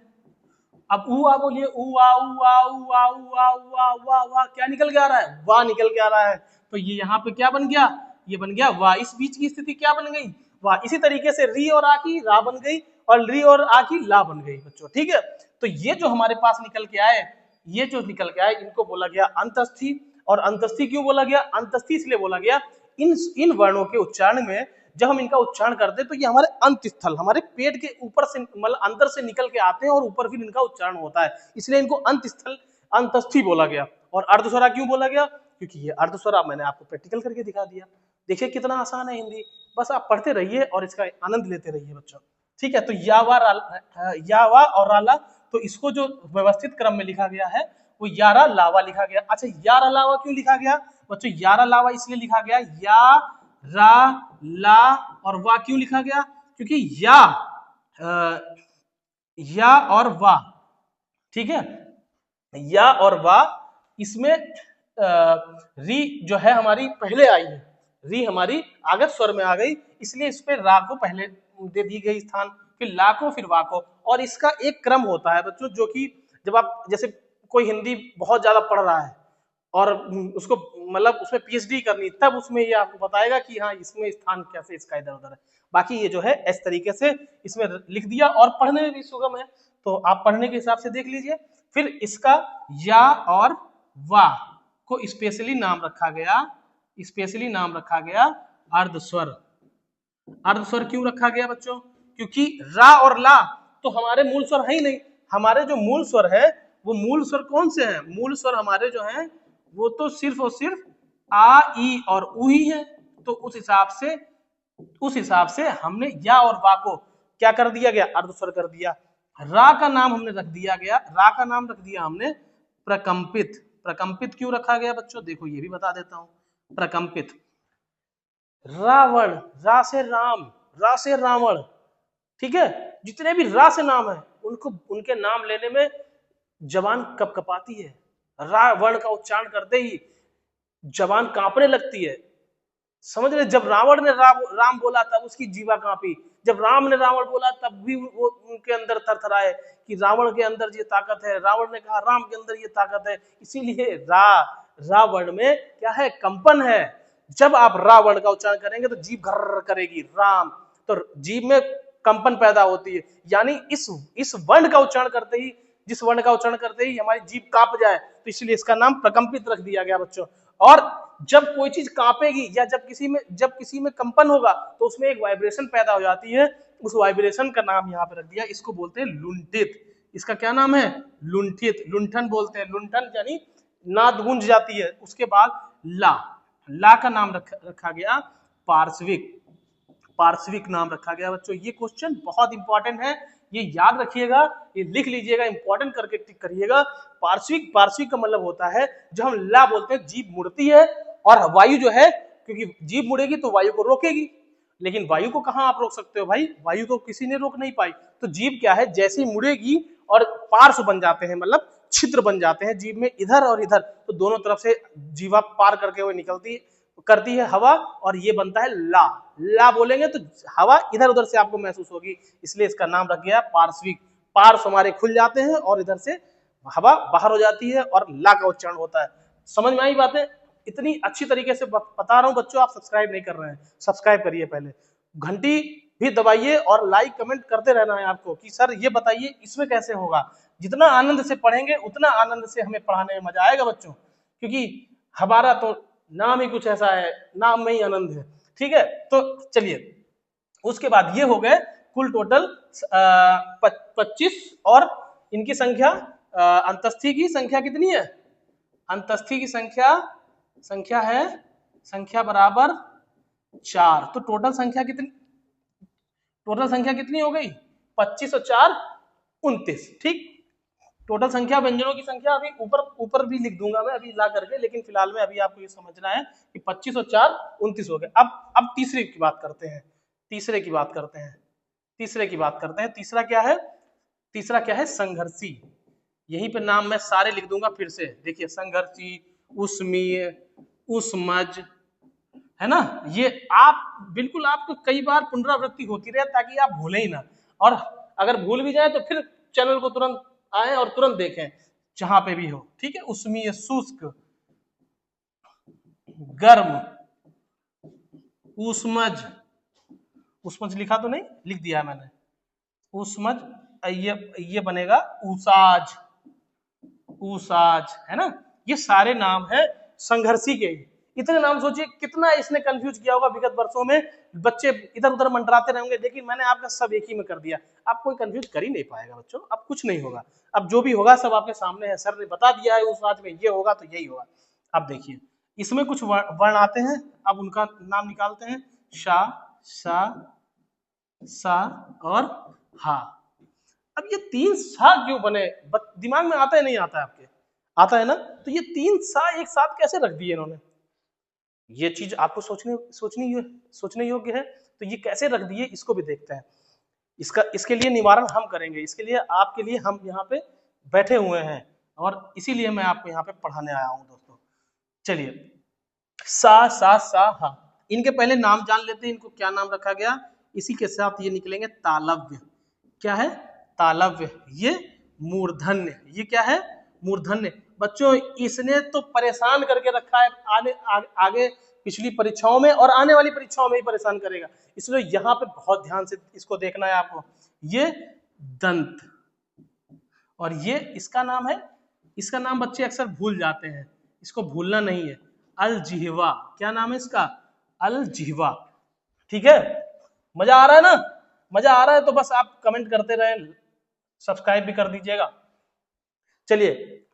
अब उ आ बोलिए, उ आ उ आ उ आ उ आ उ आ वा वा, क्या निकल के आ रहा है, वाह निकल के आ रहा है, तो ये यहाँ पे क्या बन गया, ये बन गया वाह। इस बीच की स्थिति क्या बन गई, वाह। इसी तरीके से री और आ की रा बन गई और री और आ की ला बन गई बच्चों, ठीक है। तो ये जो हमारे पास निकल के आए, ये जो निकल के आए, इनको बोला गया अंतस्थी। और अंतस्थी क्यों बोला गया, अंतस्थी इसलिए बोला गया, इन वर्णों के उच्चारण में जब हम इनका उच्चारण करते हैं तो ये हमारे अंतस्थल, हमारे पेट के ऊपर से, मतलब अंदर से निकल के आते हैं और ऊपर फिर इनका उच्चारण होता है, इसलिए इनको अंतस्थल, अंतस्थी बोला गया। और अर्धस्वरा क्यों बोला गया, क्योंकि ये अर्धस्वरा मैंने आपको प्रैक्टिकल करके दिखा दिया, देखिए कितना आसान है हिंदी, बस आप पढ़ते रहिए और इसका आनंद लेते रहिए बच्चों। ठीक है, तो यावा और राला, तो इसको जो व्यवस्थित क्रम में लिखा गया है वो यारा लावा लिखा गया। अच्छा, यारा लावा क्यों लिखा गया बच्चों? यारा लावा इसलिए लिखा गया, या रा ला और वा क्यों लिखा गया? क्योंकि या और वा, ठीक है, या और वा, इसमें री जो है हमारी पहले आई है, री हमारी आगत स्वर में आ गई, इसलिए इस पे रा को पहले दे दी गई स्थान, फिर ला को, फिर वा को। और इसका एक क्रम होता है बच्चों, जो कि जब आप जैसे कोई हिंदी बहुत ज्यादा पढ़ रहा है और उसको मतलब उसमें पीएचडी करनी, तब उसमें ये आपको बताएगा कि हाँ इसमें स्थान कैसे इसका इधर उधर है। बाकी ये जो है इस तरीके से इसमें लिख दिया और पढ़ने में भी सुगम है, तो आप पढ़ने के हिसाब से देख लीजिए। फिर इसका या और वा को स्पेशली नाम रखा गया, स्पेशली नाम रखा गया अर्धस्वर। अर्धस्वर क्यों रखा गया बच्चों? क्योंकि रा और ला तो हमारे मूल स्वर है ही नहीं, हमारे जो मूल स्वर है वो मूल स्वर कौन से हैं? मूल स्वर हमारे जो हैं वो तो सिर्फ और सिर्फ आ, ई और उ ही है। तो उस हिसाब से हमने या और वा को क्या कर दिया गया? अर्धस्वर कर दिया। रा का नाम हमने रख दिया गया, रा का नाम रख दिया हमने प्रकंपित। प्रकंपित क्यों रखा गया बच्चों? देखो ये भी बता देता हूं। प्रकंपित, रावण, रा से राम, रा से रावण, ठीक है, जितने भी रा से नाम है उनको, उनके नाम लेने में जबान कपकपाती है। रावण का उच्चारण करते ही जबान कांपने लगती है, समझ रहे? जब रावण ने राम बोला तब उसकी जीवा कांपी, जब राम ने रावण बोला तब भी वो उनके अंदर थरथराए कि रावण के अंदर ये ताकत है, रावण ने कहा राम के अंदर ये ताकत है। इसीलिए रावण में क्या है? कंपन है। जब आप रावण का उच्चारण करेंगे तो जीभ घर करेगी, राम, तो जीभ में कंपन पैदा होती है, यानी इस वर्ण का उच्चारण करते ही, जिस वर्ण का उच्चारण करते ही हमारी जीभ कांप जाए, तो इसलिए इसका नाम प्रकंपित रख दिया गया बच्चों। और जब कोई चीज कांपेगी या जब किसी में कंपन होगा तो उसमें एक वाइब्रेशन पैदा हो जाती है, उस वाइब्रेशन का नाम यहाँ पे रख दिया, इसको बोलते हैं लुंठित। इसका क्या नाम है? लुंठित, लुंठन बोलते हैं, लुंठन यानी नाद गूंज जाती है। उसके बाद ला का नाम रखा गया पार्श्विक, पार्श्विक नाम रखा गया बच्चों। ये क्वेश्चन बहुत इंपॉर्टेंट है, ये याद रखिएगा, ये लिख लीजिएगा, इंपॉर्टेंट करके टिक करिएगा। पार्श्विक, पार्श्विक का मतलब होता है जब हम ला बोलते हैं जीभ मुड़ती है और वायु जो है, क्योंकि जीभ मुड़ेगी तो वायु को रोकेगी, लेकिन वायु को कहां आप रोक सकते हो भाई? वायु को किसी ने रोक नहीं पाई। तो जीभ क्या है, जैसे ही मुड़ेगी और पार्श्व बन जाते हैं, मतलब छिद्र बन जाते हैं जीभ में, इधर और इधर, तो दोनों तरफ से जीवा पार करके हुए निकलती करती है हवा, और ये बनता है ला बोलेंगे तो हवा इधर उधर से आपको महसूस होगी, इसलिए इसका नाम रख गया पार्श्विक। पार्श्व हमारे खुल जाते हैं और इधर से हवा बाहर हो जाती है और ला का उच्चारण होता है। समझ में आई बातें? इतनी अच्छी तरीके से बता रहा हूं बच्चों, आप सब्सक्राइब नहीं कर रहे हैं, सब्सक्राइब करिए, पहले घंटी भी दबाइए और लाइक कमेंट करते रहना है आपको कि सर ये बताइए इसमें कैसे होगा। जितना आनंद से पढ़ेंगे उतना आनंद से हमें पढ़ाने में मजा आएगा बच्चों, क्योंकि हमारा तो नाम ही कुछ ऐसा है, नाम में ही आनंद है। ठीक है, तो चलिए, उसके बाद ये हो गए कुल टोटल 25, और इनकी संख्या, अंतस्थी की संख्या कितनी है? अंतस्थी की संख्या है, संख्या बराबर 4। तो टोटल संख्या कितनी हो गई? 25 और 4 29। ठीक, टोटल संख्या, व्यंजनों की संख्या अभी ऊपर भी लिख दूंगा मैं अभी ला करके, लेकिन फिलहाल में अभी आपको ये समझना है कि 25 और 4 29 हो गए। अब तीसरे की बात करते हैं, तीसरा क्या है? तीसरा क्या है? संघर्षी। यहीं पे नाम मैं सारे लिख दूंगा फिर से, देखिए, संघर्षी, उष्मीय, उष्मज, है ना? ये आप बिल्कुल, आपको कई बार पुनरावृत्ति होती रहे ताकि आप भूलें ही ना, और अगर भूल भी जाए तो फिर चैनल को तुरंत आए और तुरंत देखें जहां पे भी हो। ठीक है, उष्मीय, शुष्क, गर्म, उष्मज, उष्मज लिखा तो नहीं? लिख दिया मैंने, उष्मज, ये बनेगा उसाज, है ना? ये सारे नाम है संघर्षी के। इतने नाम सोचिए कितना इसने कंफ्यूज किया होगा विगत वर्षों में, बच्चे इधर उधर मंडराते रहेंगे, लेकिन मैंने आपका सब एक ही में कर दिया, आप कोई कंफ्यूज कर ही नहीं पाएगा बच्चों। अब कुछ नहीं होगा, अब जो भी होगा सब आपके सामने है, सर ने बता दिया है उस आज में ये होगा तो यही होगा। अब देखिए, इसमें कुछ वर्ण आते हैं, अब उनका नाम निकालते हैं। शा, सा, सा और हा। अब ये तीन सा क्यों बने, दिमाग में आता है नहीं आता है आपके? आता है ना? तो ये तीन सा एक साथ कैसे रख दिए इन्होंने, ये चीज आपको सोचने योग्य है। तो ये कैसे रख दिए इसको भी देखते हैं। इसके लिए निवारण हम करेंगे, इसके लिए आपके लिए हम यहाँ पे बैठे हुए हैं और इसीलिए मैं आपको यहाँ पे पढ़ाने आया हूँ दोस्तों। चलिए, सा हा, इनके पहले नाम जान लेते हैं, इनको क्या नाम रखा गया। इसी के साथ ये निकलेंगे तालव्य। क्या है? तालव्य। ये मूर्धन्य। ये क्या है? मूर्धन्य। बच्चों इसने तो परेशान करके रखा है, आगे पिछली परीक्षाओं में और आने वाली परीक्षाओं में ही परेशान करेगा, इसलिए यहाँ पे बहुत ध्यान से इसको देखना है आपको। ये दंत, और ये इसका नाम है, इसका नाम बच्चे अक्सर भूल जाते हैं, इसको भूलना नहीं है। अलजिह्वा। क्या नाम है इसका? अलजिह्वा। ठीक है, मजा आ रहा है ना? मजा आ रहा है तो बस आप कमेंट करते रहें, सब्सक्राइब भी कर दीजिएगा। चलिए,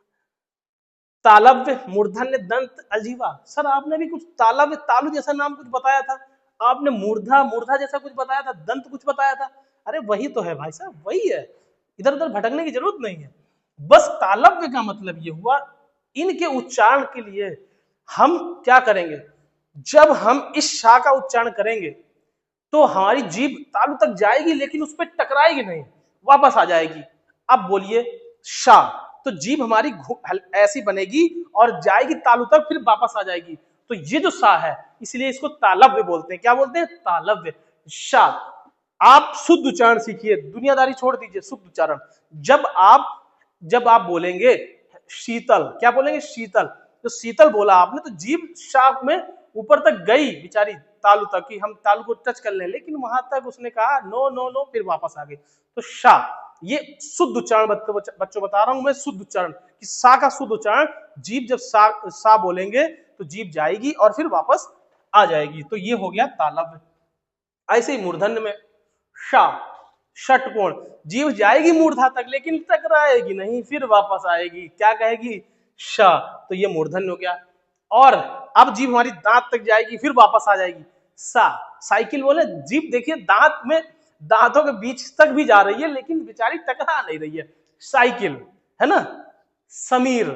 तालव्य, मूर्धन्य, दंत, अलजिह्वा। सर आपने भी कुछ तालव्य, तालु जैसा नाम कुछ बताया था, आपने मूर्धा जैसा कुछ बताया था, दंत कुछ बताया था। अरे वही तो है भाई साहब, वही है, इधर उधर भटकने की जरूरत नहीं है। बस तालव्य का मतलब ये हुआ, इनके उच्चारण के लिए हम क्या करेंगे, जब हम इस शा का उच्चारण करेंगे तो हमारी जीभ तालु तक जाएगी लेकिन उस पर टकराएगी नहीं, वापस आ जाएगी। अब बोलिए शा, तो जीभ हमारी ऐसी बनेगी और जाएगी तालु तक, फिर वापस आ जाएगी। तो ये जो सा है, इसलिए इसको तालव्य बोलते हैं। क्या बोलते हैं? तालव्य। शा। आप शुद्ध उच्चारण सीखिए, दुनियादारी छोड़ दीजिए, शुद्ध उच्चारण। जब आप बोलेंगे शीतल, क्या बोलेंगे? शीतल। तो शीतल बोला आपने तो जीभ शाख में ऊपर तक गई बेचारी, तालु तक, कि हम तालु को टच कर लें, लेकिन वहां तक उसने कहा नो नो नो, फिर वापस आ गई। तो शा, ये शुद्ध उच्चारण बच्चों बता रहा हूं मैं, शुद्ध उच्चारण कि सा का शुद्ध उच्चारण। जीभ जब सा बोलेंगे तो जीभ जाएगी और फिर वापस आ जाएगी, तो ये हो गया तालव्य। ऐसे ही मूर्धन्य में शा, षटकोण, जीभ जाएगी मूर्धा तक लेकिन टकराएगी नहीं, फिर वापस आएगी, क्या कहेगी? शा। तो ये मूर्धन्य हो गया। और अब जीभ हमारी दांत तक जाएगी, फिर वापस आ जाएगी। सा, साइकिल बोले, जीभ देखिए दांत में, दांतों के बीच तक भी जा रही है लेकिन बेचारी टकरा नहीं रही है, साइकिल है ना। समीर,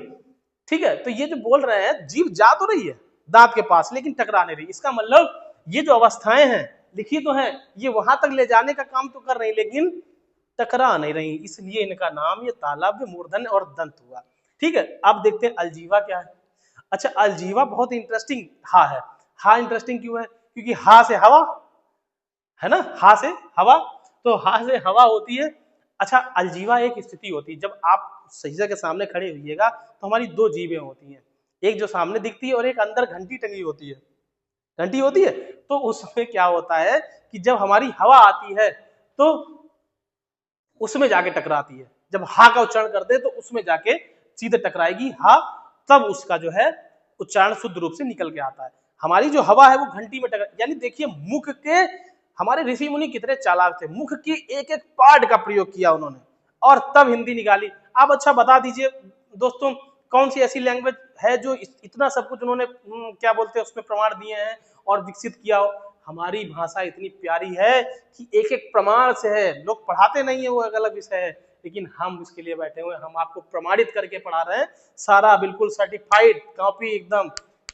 ठीक है। तो ये जो बोल रहे हैं, जीभ जा तो रही है दांत के पास लेकिन टकरा नहीं रही, इसका मतलब ये जो अवस्थाएं हैं लिखी तो है, ये वहां तक ले जाने का काम तो कर रही लेकिन टकरा नहीं रही, इसलिए इनका नाम ये तालव्य, मूर्धन्य और दंत हुआ। ठीक है, अब देखते हैं अलजीवा क्या है। अच्छा, अलजीवा बहुत इंटरेस्टिंग हा है। हा इंटरेस्टिंग क्यों है? क्योंकि हा से हवा है ना, हा से हवा, तो हा से हवा होती है। अच्छा, अलजीवा एक स्थिति होती है, जब आप शीशे के सामने खड़े होइएगा तो हमारी दो जीभें होती हैं, एक जो सामने दिखती है और एक अंदर घंटी टंगी होती है, घंटी होती है। तो उसमें क्या होता है कि जब हमारी हवा आती है तो उसमें जाके टकराती है, जब हा का उच्चारण करते हैं तो उसमें जाके सीधे टकराएगी हा, तब उसका जो है उच्चारण शुद्ध रूप से निकल के आता है। हमारी जो हवा है वो घंटी में टकरा, यानी देखिए मुख के, हमारे ऋषि मुनि कितने चालाक थे, मुख की एक एक पार्ट का प्रयोग किया उन्होंने और तब हिंदी निकाली। आप अच्छा बता दीजिए दोस्तों, कौन सी ऐसी लैंग्वेज है जो इतना सब कुछ उन्होंने क्या बोलते हैं उसमें प्रमाण दिए हैं और विकसित किया हो। हमारी भाषा इतनी प्यारी है कि एक एक प्रमाण से है, लोग पढ़ाते नहीं है वो एक अलग विषय है, लेकिन हम इसके लिए बैठे हुए, हम आपको प्रमाणित करके पढ़ा रहे हैं, सारा बिल्कुल सर्टिफाइड कॉपी एकदम,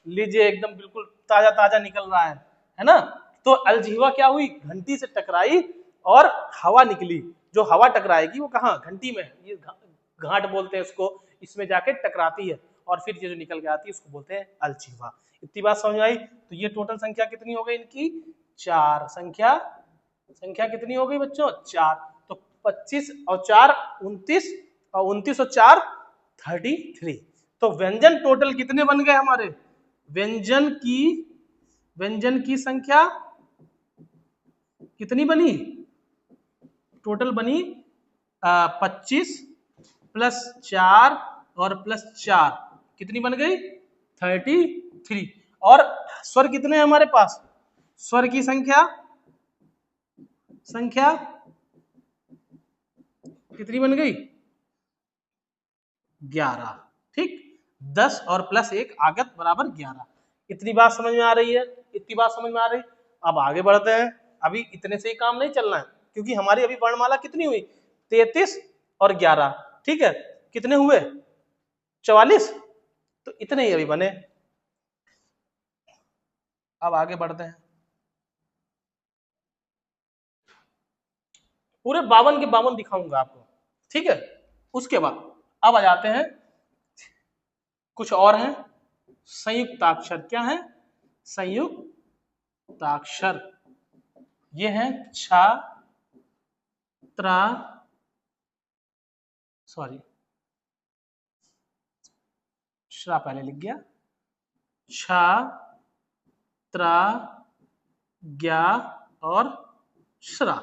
लीजिए एकदम बिल्कुल ताजा ताजा निकल रहा है ना। तो अलजीवा क्या हुई, घंटी से टकराई और हवा निकली, जो हवा टकराएगी वो कहाँ, घंटी में, ये घाट बोलते हैं उसको, इसमें जाके टकराती है और फिर ये जो निकल के आती है उसको बोलते हैं अलजीवा। इतनी बात समझ आई? तो ये टोटल संख्या कितनी हो गई इनकी? 4। संख्या कितनी हो गई बच्चों? 4। तो 25 और 4 29, और 29 और 4 33। तो व्यंजन टोटल कितने बन गए हमारे? व्यंजन की संख्या कितनी बनी? टोटल बनी 25 प्लस 4 और प्लस 4 कितनी बन गई? 33। और स्वर कितने हैं हमारे पास? स्वर की संख्या कितनी बन गई? 11। ठीक, 10 और प्लस 1 आगत बराबर 11। इतनी बात समझ में आ रही है? इतनी बात समझ में आ रही? अब आगे बढ़ते हैं। अभी इतने से ही काम नहीं चलना है, क्योंकि हमारी अभी वर्णमाला कितनी हुई? 33 और 11, ठीक है। कितने हुए? 44। तो इतने ही अभी बने। अब आगे बढ़ते हैं। पूरे 52 के 52 दिखाऊंगा आपको, ठीक है। उसके बाद अब आ जाते हैं, कुछ और हैं संयुक्ताक्षर। क्या है? संयुक्ताक्षर। ये है छा, त्रा, सॉरी श्रा पहले लिख गया, छा, त्रा, ज्ञा और श्रा,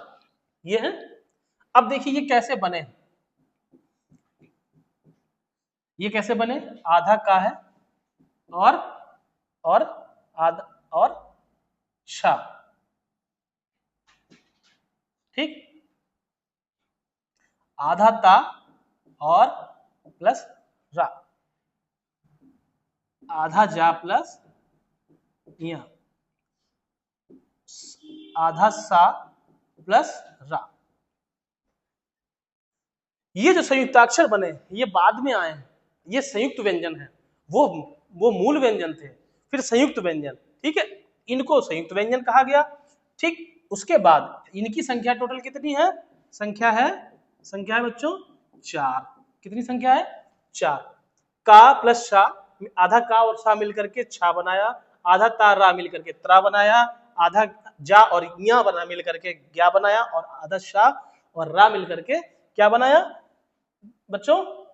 ये है। अब देखिए ये कैसे बने, ये कैसे बने? आधा का है और आधा और शा, ठीक। आधा ता और प्लस रा, आधा जा प्लस या, आधा सा प्लस रा। ये जो संयुक्ताक्षर बने ये बाद में आए हैं, ये संयुक्त व्यंजन है। वो मूल व्यंजन थे, फिर संयुक्त व्यंजन, ठीक है। इनको संयुक्त व्यंजन कहा गया, ठीक। उसके बाद इनकी संख्या टोटल कितनी है? संख्या है बच्चों 4। कितनी संख्या है? 4। का प्लस शा, आधा का और शा मिलकर के छा बनाया, आधा ता रा मिलकर के त्रा बनाया, आधा जा और या बना मिलकर के ज्ञा बनाया, और आधा शा और रा मिलकर के क्या बनाया बच्चों?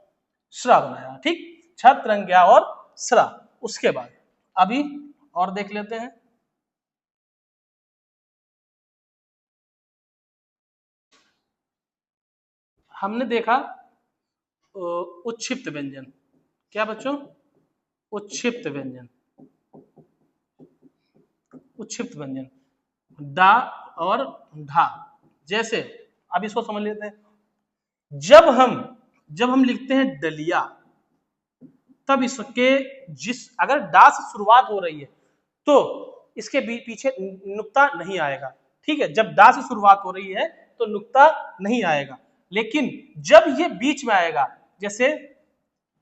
श्रा बनाया, ठीक। छत रंग गया और श्रा। उसके बाद अभी और देख लेते हैं। हमने देखा उच्छिप्त व्यंजन। क्या बच्चों? उच्छिप्त व्यंजन। उच्छिप्त व्यंजन डा और ढा। जैसे अब इसको समझ लेते हैं। जब हम लिखते हैं डलिया, तब इसके अगर डा से शुरुआत हो रही है तो इसके पीछे नुक्ता नहीं आएगा, ठीक है। जब डा से शुरुआत हो रही है तो नुक्ता नहीं आएगा, लेकिन जब ये बीच में आएगा, जैसे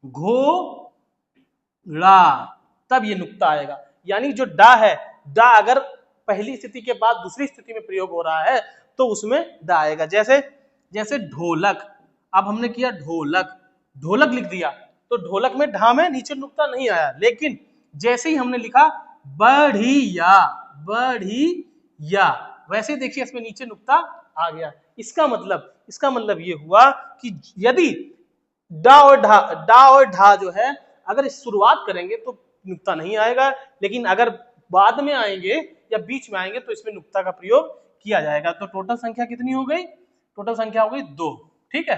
घो ला, तब ये नुक्ता आएगा। यानी जो डा है, डा अगर पहली स्थिति के बाद दूसरी स्थिति में प्रयोग हो रहा है तो उसमें डा आएगा। जैसे ढोलक, अब हमने किया ढोलक, ढोलक लिख दिया तो ढोलक में ढा में नीचे नुक्ता नहीं आया, लेकिन जैसे ही हमने लिखा बढ़िया, बढ़िया, वैसे देखिए इसमें नीचे नुक्ता आ गया। इसका मतलब ये हुआ कि यदि डा और ढा जो है अगर शुरुआत करेंगे तो नुक्ता नहीं आएगा, लेकिन अगर बाद में आएंगे या बीच में आएंगे तो इसमें नुक्ता का प्रयोग किया जाएगा। तो टोटल संख्या कितनी हो गई? टोटल संख्या हो गई 2, ठीक है।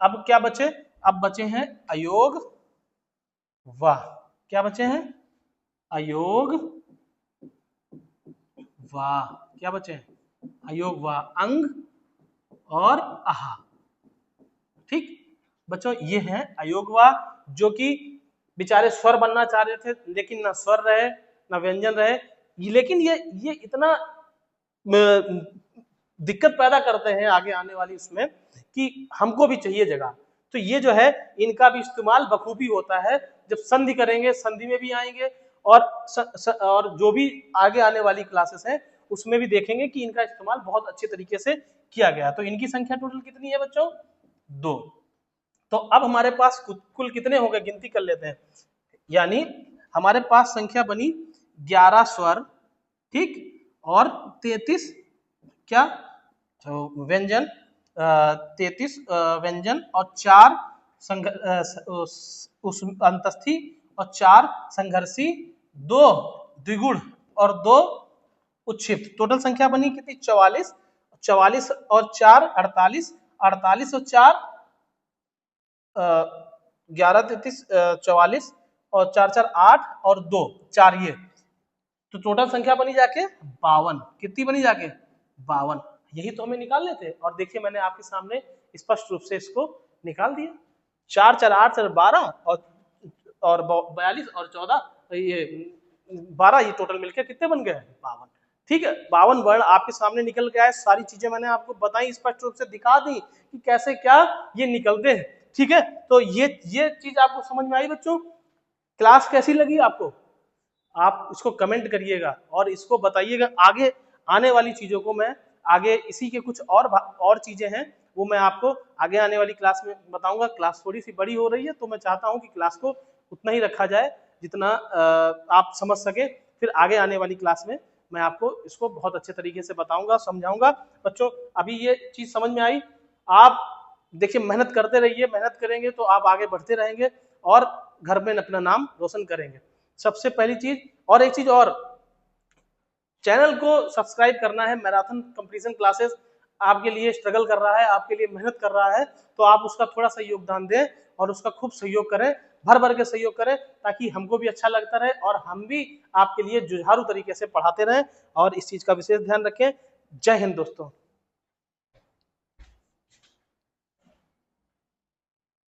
अब क्या बचे? अब बचे हैं अयोग वाह। क्या बचे हैं? अयोग वाह। क्या बचे हैं? अयोग वाह, अंग और आहा, ठीक। बच्चों ये है अयोग वाह, जो कि बेचारे स्वर बनना चाह रहे थे, लेकिन ना स्वर रहे ना व्यंजन रहे। लेकिन ये इतना दिक्कत पैदा करते हैं आगे आने वाली इसमें कि हमको भी चाहिए जगह। तो ये जो है इनका भी इस्तेमाल बखूबी होता है। जब संधि करेंगे संधि में भी आएंगे, और जो भी आगे आने वाली क्लासेस हैं उसमें भी देखेंगे कि इनका इस्तेमाल बहुत अच्छे तरीके से किया गया। तो इनकी संख्या टोटल कितनी है बच्चों? 2। तो अब हमारे पास कुल कितने हो गए? गिनती कर लेते हैं। यानी हमारे पास संख्या बनी 11 स्वर, ठीक, और 33 क्या व्यंजन, 33 व्यंजन और 4 उस अंतस्थी और 4 संघर्षी, 2 द्विगुण और 2 उच्छिप्त। टोटल संख्या बनी कितनी? 44। 44 और 4 48, 48 और 4 11 33 44 और 4 4 8 और 2 4, ये तो टोटल संख्या बनी जाके 52। कितनी बनी जाके? 52। यही तो हमें निकालने थे, और देखिए मैंने आपके सामने स्पष्ट रूप से इसको निकाल दिया। 4 4 8 4 12 और 42 और 14, ये 12, ये टोटल मिलकर कितने बन गए? 52। ठीक है, 52 वर्ण आपके सामने निकल के आए। सारी चीजें मैंने आपको बताई, स्पष्ट रूप से दिखा दी कि कैसे क्या ये निकलते हैं। ठीक है, तो ये चीज आपको समझ में आई बच्चों? क्लास कैसी लगी आपको? आप इसको कमेंट करिएगा और इसको बताइएगा। आगे आने वाली चीजों को मैं आगे इसी के कुछ और चीजें हैं वो मैं आपको आगे आने वाली क्लास में बताऊंगा। क्लास थोड़ी सी बड़ी हो रही है तो मैं चाहता हूं कि क्लास को उतना ही रखा जाए जितना आप समझ सके। फिर आगे आने वाली क्लास में मैं आपको इसको बहुत अच्छे तरीके से बताऊंगा, समझाऊंगा। बच्चों अभी ये चीज समझ में आई? आप देखिए मेहनत करते रहिए, मेहनत करेंगे तो आप आगे बढ़ते रहेंगे और घर में अपना नाम रोशन करेंगे। सबसे पहली चीज, और एक चीज और, चैनल को सब्सक्राइब करना है। मैराथन कंपटीशन क्लासेस आपके लिए स्ट्रगल कर रहा है, आपके लिए मेहनत कर रहा है, तो आप उसका थोड़ा सा योगदान दें और उसका खूब सहयोग करें, भर भर के सहयोग करें, ताकि हमको भी अच्छा लगता रहे और हम भी आपके लिए जुझारू तरीके से पढ़ाते रहें। और इस चीज का विशेष ध्यान रखें। जय हिंद दोस्तों।